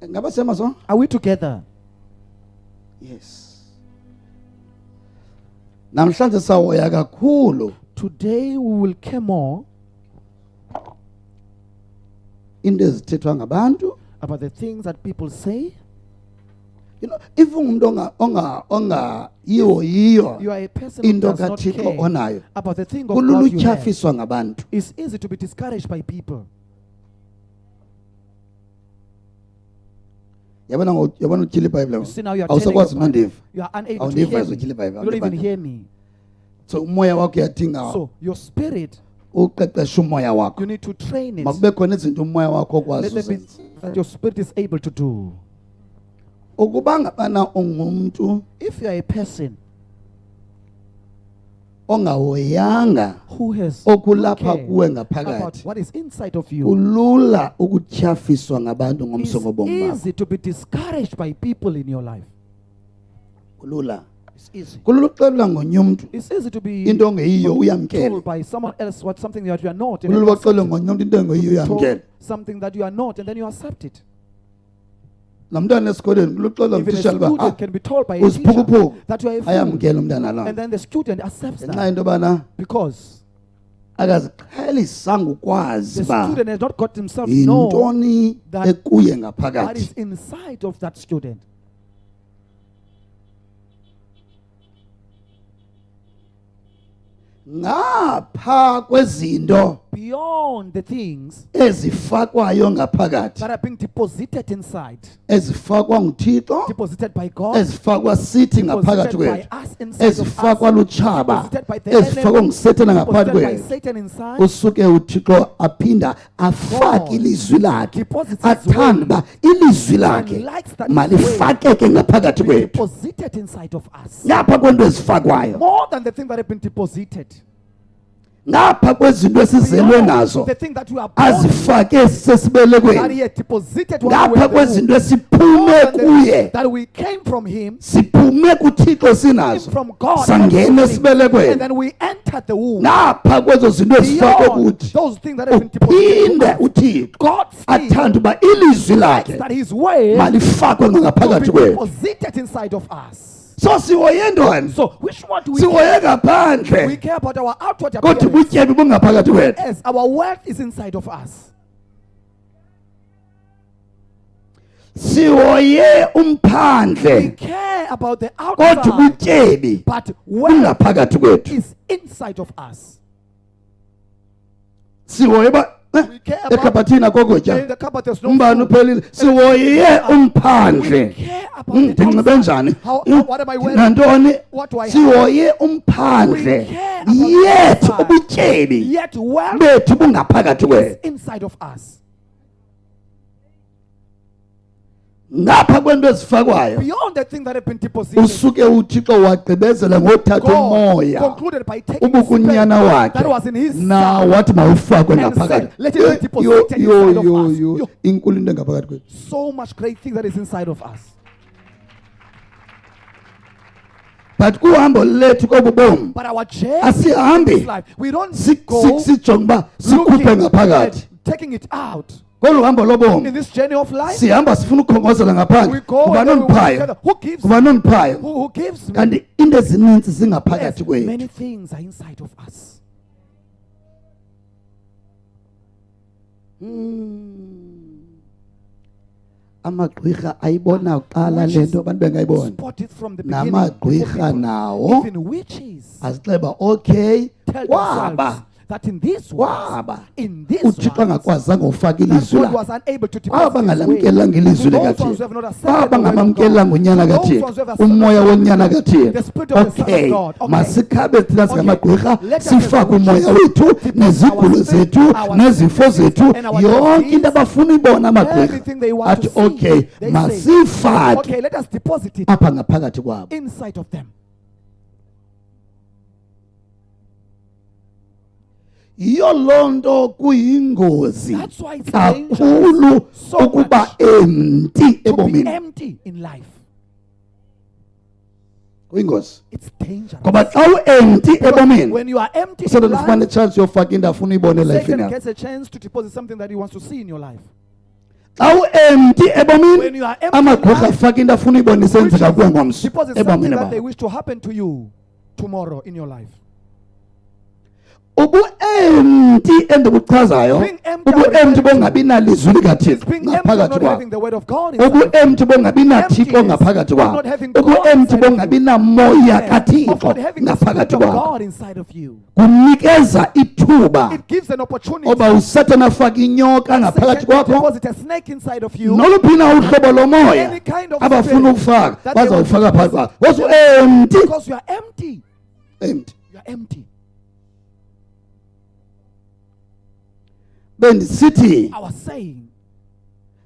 Ngaba sema so? Are we together? Yes. Namhlanje sawoya kakhulu Today we will care more into ezithethwa ngabantu. about the things that people say. You know, if umuntu onga yiyo You are a person who into does not kaThixo care onayo. about the thing of Kulula God you have. utyhafiswa ngabantu. It's easy to be discouraged by people. Yabona utyhila iBhayibhile. You see now you are telling Awusakwazi your nondiva. You are unable to Awundiva hear as me. utyhila iBhayibhile. You don't even hear me. So umoya wakho uyadinga So your spirit, uqeqesha umoya wakho. you need to train it. Makube khona izinto umoya wakho okwazi Let there be uzenza. that your spirit is able to do. Ukuba ngabana ungumuntu If you are a person ongahoyanga who has okulapha no care kuwe about ngaphakathi, what is inside of you, kulula ukutyhafiswa ngabantu it's ngomso ngobomi bakho. easy to be discouraged by people in your life. Kulula. It's easy. Kulula uxelela ngonye umuntu It's easy to be into ongeyiyo uyamkele. told by someone else what something that you are not, and then Kulula you accept uxelela it. ngonye umuntu into ongeyiyo Told uyamkele. something that you are not, and then you accept it. Namntwana esikoleni kulula uxelela Even a umtishela uba student can be told by a teacher usiphukuphuku that you are a fool, ayamkela umntana and lowo. then the student accepts Ngenxa that yento yobana because akaziqhelisanga ukwazi the uba student has not got himself know yintoni that ekuye what ngaphakathi. is inside of that student. Ngapha kwezinto Beyond the things ezifakwayo ngaphakathi, that are being deposited inside, ezifakwa nguThixo, deposited by God, ezifakwa sithi ngaphakathi deposited by kwethu, us inside of us, ezifakwa lutshaba, deposited by the ezifakwa enemy, nguSathane ngaphakathi deposited by kwethu. Satan inside. Usuke uThixo aphinda afake ilizwi lakhe, deposits his athanda uba ilizwi and lakhe likes that his malifakeke ngaphakathi be kwethu, deposited inside of us. ngapha kwento ezifakwayo, More than the thing that have been deposited. ngapha kwezinto esizelwe Beyond nazo the thing that you are born with, azifake that sesibelekweni, he had deposited while we ngapha were in the kwezinto womb. esiphume More than the kuye, thing that we came from him, siphume kuThixo came sinazo, from God, sangena and esibelekweni, then we entered the womb. ngapha kwezo zinto ezifakwe Beyond kuthi, those things that have been deposited, uphinde to us, uThixo God still athanda uba ilizwi likes lakhe that his word malifakwe to ngaphakathi be kwethu. deposited inside of us. So sihoye ntoni? So which one do we Sihoye care? We ngaphandle care about our outward kodwa appearance, ubutyebi bungaphakathi kwethu. as our wealth is inside of us. Sihoye We umphandle care about the kodwa outside, ubutyebi but wealth bungaphakathi kwethu. is inside of us. Sihoye ba We care about ekhabhathini in akokutya the cupboard there's no umbani food. uphelile. Sihoye We umphandle. care about the Ndinxibe outside. njani? What am I wearing? Nantoni? What do I have? Sihoye umphandle We care about the yethu outside. ubutyebi Yet wealth bethu bungaphakathi is kwethu. inside of us. Ngapha kwento ezifakwayo Beyond the thing that have been deposited, usuke uThixo wagqibezela ngothatha God umoya concluded by taking the ubukunyana spirit that wakhe was in his na son wathi mawufakwe and ngaphakathi. said, let it be deposited inside of us. Yo. Inkulu into ngaphakathi kwethu. So much great thing that is inside of us. But kuhambo lethu kobubomi But our journey asihambi in this life, we don't go sijonga uba sikhuphe looking ngaphakathi. at taking it out. Kolu hambo In lobomi this journey of life, sihamba sifuna ukukhongozela we ngaphandle. go Kuba and then we work noniphayo, together. Who gives? kuba noniphayo. Who gives me? Kanti into ezininzi zingaphakathi Yes, kwethu. many things are inside of us. Amagqwirha ayibona kuqala lento abantu bengayibona. Spot it from the beginning. Namagqwirha before people. nawo Even witches azixeba okay tell waba themselves that in this world, waba in this uThixo world, angakwazanga ufaka that ilizwi God lakhe. was unable to Waba deposit his way. bangalamkelanga ilizwi To those ones who likaThixo. have not accepted Waba the word of ngamamkelanga God. unyana To those kaThixo. ones who have accepted Umoya the wonyana the kaThixo. spirit of the Son of Okay, God. Okay. masikhabe thina singamagqwirha Let us sifake as umoya wethu deposit nezigulo our spirit, zethu our nezifo sicknesses, zethu and our yonke disease. into abafuna ibona amagqwirha Everything they want athi to see, okay they say, masifake okay, let us deposit it apha ngaphakathi kwabo. inside of them. Iyo lonto kuyingozi That's why it's kakhulu dangerous so ukuba much empty to be ebomini. empty in life. Kuyingozi. It's dangerous. Ngoba xa u-empty ebomini When you are empty in usele ufumane life, chance yofaka into afuna uyibone elifini Satan yakho. gets a chance to deposit something that he wants to see in your life. xa u-empty when ebomini you are empty, amagqwirha life, afaka into afuna uyibona isenzeka kuwe ngomso deposit something ebomini that they bakho. wish to happen to you tomorrow in your life. ubu-empty endikuchazayo Being empty, ubu-empty bongabi nalizwi It's likathixo being empty, ngaphakathi not kwakho. having the word of God inside. ubu-empty bongabi nathixo Emptiness ngaphakathi of kwakho. not having God ubu-empty inside of bongabi you. namoya Of kathixo not having the spirit ngaphakathi of kwakho. God inside of you. kunikeza ithuba It gives an opportunity. oba usatana afake inyoka ngaphakathi Satan kwakho. deposit a snake inside of you. noluphi na uhlobo lomoya Any kind of abafuna spirit ukufaka that they want bazawufaka to phakathi deposit. kwakho. Because u-empty. Because you are empty. Empty. You are empty. bendisithi I was saying,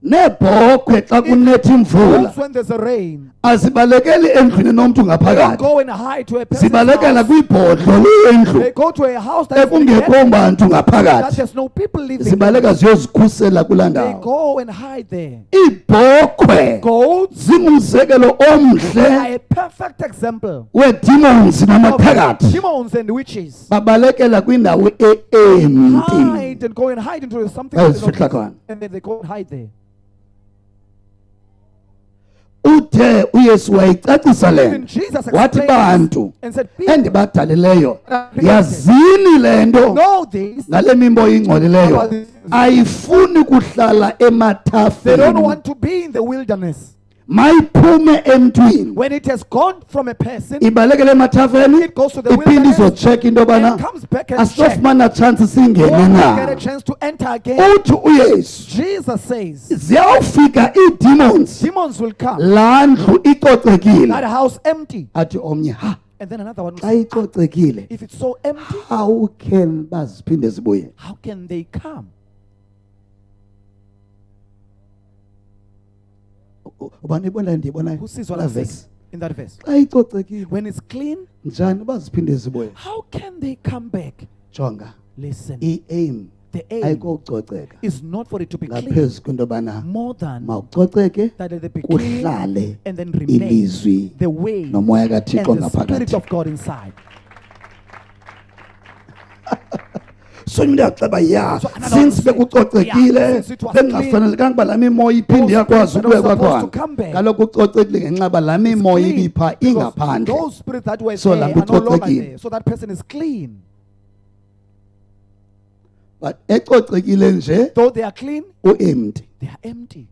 neebhokhwe xa kunetha imvula once when there's a rain, azibalekeli endlwini nomntu they don't ngaphakathi, go and hide to a person's zibalekela house. kwibhodlo lendlu They go to a house that is ekungekho neglected, bantu that ngaphakathi, there's no people living zibaleka there. ziyozikhusela kulaa They ndawo. go and hide there. iibhokhwe Goats zingumzekelo omhle are a perfect example weedemons of namaphakathi, demons and witches. babalekela kwindawo e-empty. Hide and go and hide into something that they don't Bayozifihla khona. and then they go and hide there. uthe uyesu wayicacisa le Even nto Jesus wathi explained bantu and said, people endibadalileyo created. yazini le nto know this. ngale mimbo ingcolileyo About this. ayifuni kuhlala They don't emathafeni, want to be in the wilderness. mayiphume emntwini When it has gone from a person, ibalekele emathafeni it goes to the iphinde wilderness izotshekha into and yobana comes back and check. asofumana chance singene Won't get a na. chance to enter again. uthi uyesu Jesus says, ziyawufika ii-demons demons will come. laa ndlu That icocekile, house empty. athi omnye ha And then another one will xa say, icocekile if it's so empty, how can baziphinde zibuye. how can they come? ubani ibona ndiyibona Who sees what I'm saying in that verse? xa icocekile When it's clean, njani baziphinde zibuye. how can they come back? Jonga, Listen, i-aim the aim ayikokucoceka is not for it to be clean, ngaphezu kwento yobana more than mawucoceke that they be clean kuhlale and then remain ilizwi the way nomoya and kathixo the spirit ngaphakathi. of God inside. sonye umntu yaxeba ya So another since one said, bekucocekile yeah, since it was bekungafanelekanga uba laa mimoya iphinde Those iyakwazi spirits are ukubekwa not supposed to khona. come back. Kaloku ucocekile ngenxa yoba laa mimoya Clean, ibipha because ingaphandle. those spirits that were So there laa are nto no longer icocekile. there. So that person is clean. But ecocekile nje Though they are clean, u-empty. they are empty.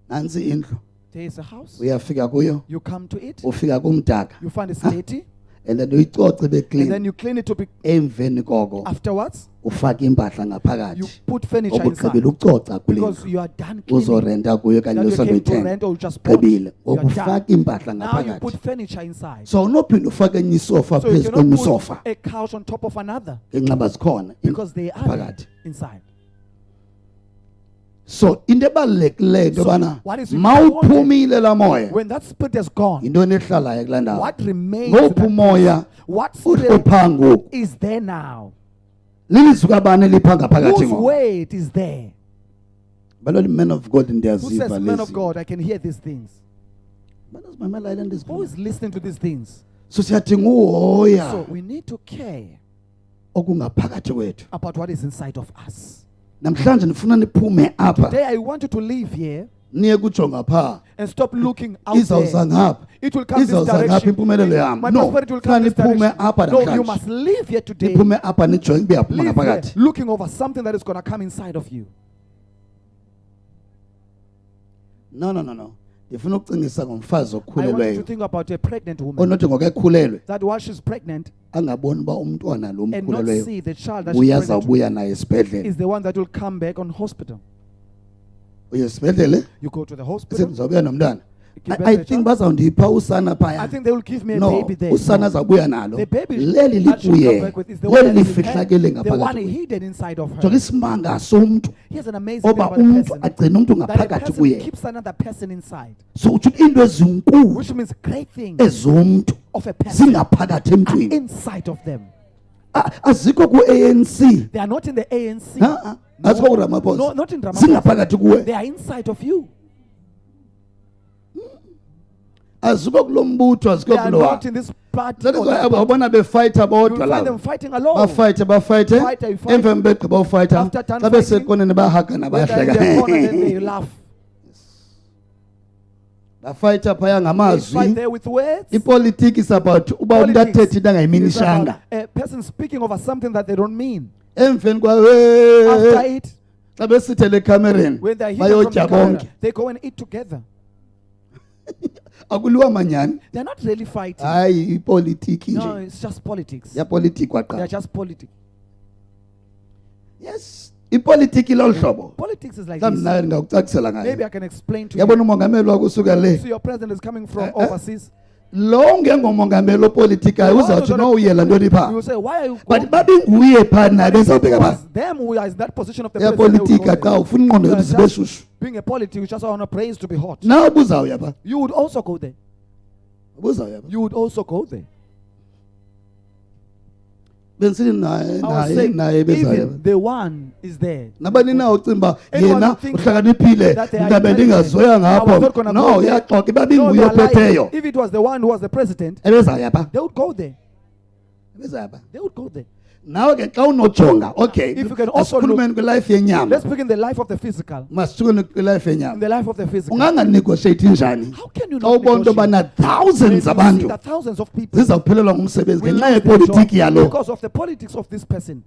Nantsi indlu There is a house. uyafika kuyo You come to it. ufika kumdaka You find it's dirty. and then uyicoce And then beclean. you clean it to be Emveni koko afterwards. ufake impahla You ngaphakathi put furniture obugqibile inside. ukucoca kule Because ndlu you are done cleaning. uzorenta kuyo okanye That you came to usoluyithenga rent or you just bought. gqibile You are done. okufaka impahla Now you put ngaphakathi. furniture inside. So unophinda ufake enye isofa So you phezu kwenye cannot isofa put a couch on top of another ngenxaba zikhona because they are there phakathi. inside. So into ebalulekileyo into So yobana what is important- mawuphumile laa moya When that spirit has gone, yintoni ehlalayo kulaa ndawo. what remains? to ngophi that umoya place? What spirit uhlupha ngoku is there now? lilizwi kabani elipha ngaphakathi Whose ngoku. weight is there? Baloli man of God Who says, ndiyaziva man of lezi. God, I can hear these things? Banazimamela ile nto Who zikhona. is listening to these things? So siyadinga uhoya So we need to care okungaphakathi kwethu. about what is inside of us. Namhlanje ndifuna niphume apha Today I want you to leave here niye kujonga phaa. and stop looking out Izawuza there. ngapha. It will come this Izawuza ngapha direction. impumelelo yam. My No, prosperity will come this niphume direction. apha No, you namhlanje. must live here today. Niphume apha nijonge uba yaphuma Live here ngaphakathi. looking over something that is going to come inside of you. No. Ndifuna ukucingisa ngomfazi I want you to okhulelweyo think about a pregnant woman. onothi ngoku ekhulelwe That while she's pregnant angaboni uba umntwana lo and not mkhulelweyo see the child that she's uye pregnant azawubuya naye with esibhedlele. is the one that will come back on hospital. Uye esibhedlele You go to the bese hospital. ndizawubuya nomntwana. Give birth I to a think child. bazawundipha usana I phaya. think they will give me a No, baby there. usana No. azawubuya nalo. The baby Leli that she'll come libuye. back with is the one Leli that is lifihlakele the one ngaphakathi. hidden inside of Jonga her. isimanga somntu Here's an amazing thing oba about a umntu person. agcina umntu That a ngaphakathi person kuye. keeps another person inside. So uthi into ezinkulu Which means great things ezomntu of a person zingaphakathi are emntwini. inside of them. Azikho ku-ANC. They are not in the ANC. Azikho kuRamaphosa. No, not in Ramaphosa. Zingaphakathi kuwe. They are inside of you. azikho kulombutho azikho They are kulowa. not in this party. That is or why that party. abona befighta You bodwa will find labo. them fighting alone. Bafighte Fight, you fight. emveni begqiba ufighta After done xa fighting, besekoneni bahagana When they're in their corner, then they bayahleka. laugh. Bafighta phaya They fight ngamazwi. there with words. Ipolitiki is about uba umuntu Politics athethe into is angayiminishanga. about a person speaking over something that they don't mean. Emveni After kwa it, xa besithele ekamereni when they're hidden from the bayotya camera, bonke. they go and eat together. Akuliwa manyani. They're not really fighting. Hayi ipolitiki No, nje. it's just politics. Ya politiki They're kwaqa. just politics. Yes. Ipolitiki lolu hlobo. Politics is like Mhlawumbe this. naye ndingakucacisela Maybe ngayo. I can explain to you. Yabona umongameli wakusuka le. So your president is coming from Eh, overseas. Lo ngengomongameli opolitikayo uzawuthi no uyela ntoni You pha. will say, why are you But going? babinguye phana But if it bezawubheka was pha. them who are in that position of the Ya president, they would politika go there. xa ufuna ingqondo You are zethu zibe just shushu. being a politic, you just want to praise to be hot. Nawe ubuzawuya pha. You would also go there. Ubuzawuya pha. You would also go there. Bensini naye I was saying, naye bezawuya even pha. the one is there. Nabani na ucimba Anyone yena who thinks uhlakaniphile that they are ndabe intelligent, ndingazoya I was not ngapho. gonna No go there. uyaxoxa No, they babinguye are lying. ophetheyo. If it was the one who was the president, Ebezawuya pha. they would go there. Ebezawuya pha. They would go there. Nawe ke xa unojonga okay If you can also asikhulumeni kwilife yenyama Let's begin the life of the physical. masisuke kwilife In yenyama the life of the physical. unganganegotiate njani How can you xa not ubona into negotiate? yobana thousands When you see abantu that thousands of people zizawuphelelwa ngumsebenzi will ngenxa lose their yepolitiki job yalo. because of the politics of this person.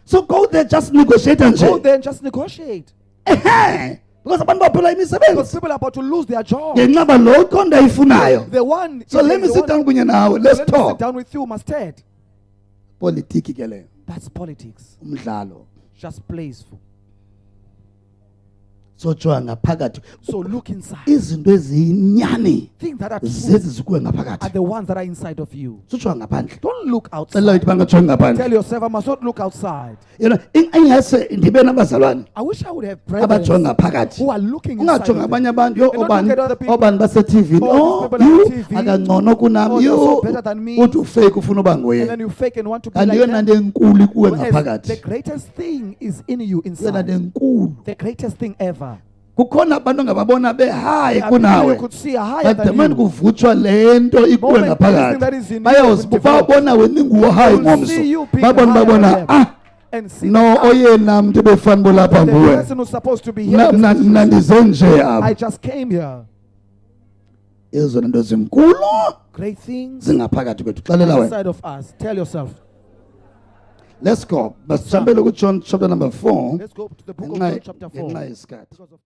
So go there just negotiate Go nje. there and just negotiate. Ehe. Because abantu baphela Because imisebenzi people are about to lose their job. ngenxa ba lo iqonda ayifunayo. The one. So is let me the sit one- down kunye nawe. So Let's let me sit talk. down with you, Mustard. Politiki ke leyo. That's politics. Umdlalo. Just plays for. So jonga ngaphakathi. So look inside. Izinto eziyinyani Things that are true zezi zikuwe are ngaphakathi. the ones that are inside of you. So jonga ngaphandle. Don't look Cela outside. uthi bangajongi ngaphandle. Tell yourself, I must not look outside. Yena ingase ndibe nabazalwane I wish I would have brethren abajonga ngaphakathi. who are looking inside. Ungajonga of them. abanye abantu yo And not obani look at other people. obani base-TV. Oh, Oh, these people you on TV. akangcono Oh, kunami. they're so Yo better than me. uthi ufake ufuna uba And nguye. then you fake and want to be Kanti like yona them. nto enkulu kuwe Whereas the ngaphakathi. greatest thing is in you Yona nto inside. enkulu. The greatest thing ever. Kukhona abantu ngababona behayi There are people you kunawe. could see are higher But the than man you. kuvutshwa le nto ikuwe Moment everything that is ngaphakathi. in you is developed. Bayawubona wena inguwe hayi They will see you ngomso. being Babona higher babona than them. ah And see no that oyena muntu befana bolapha the nguwe. person who's supposed to be here. Mna mna ndize nje apha. I just came here. Ezona nto zinkulu Great things zingaphakathi kwethu. Xelela wena. inside of us. Tell yourself. Let's go. Masihambele kuJohn chapter number 4. Let's go to the book of John chapter 4. Ngenxa yesikhathi. Because of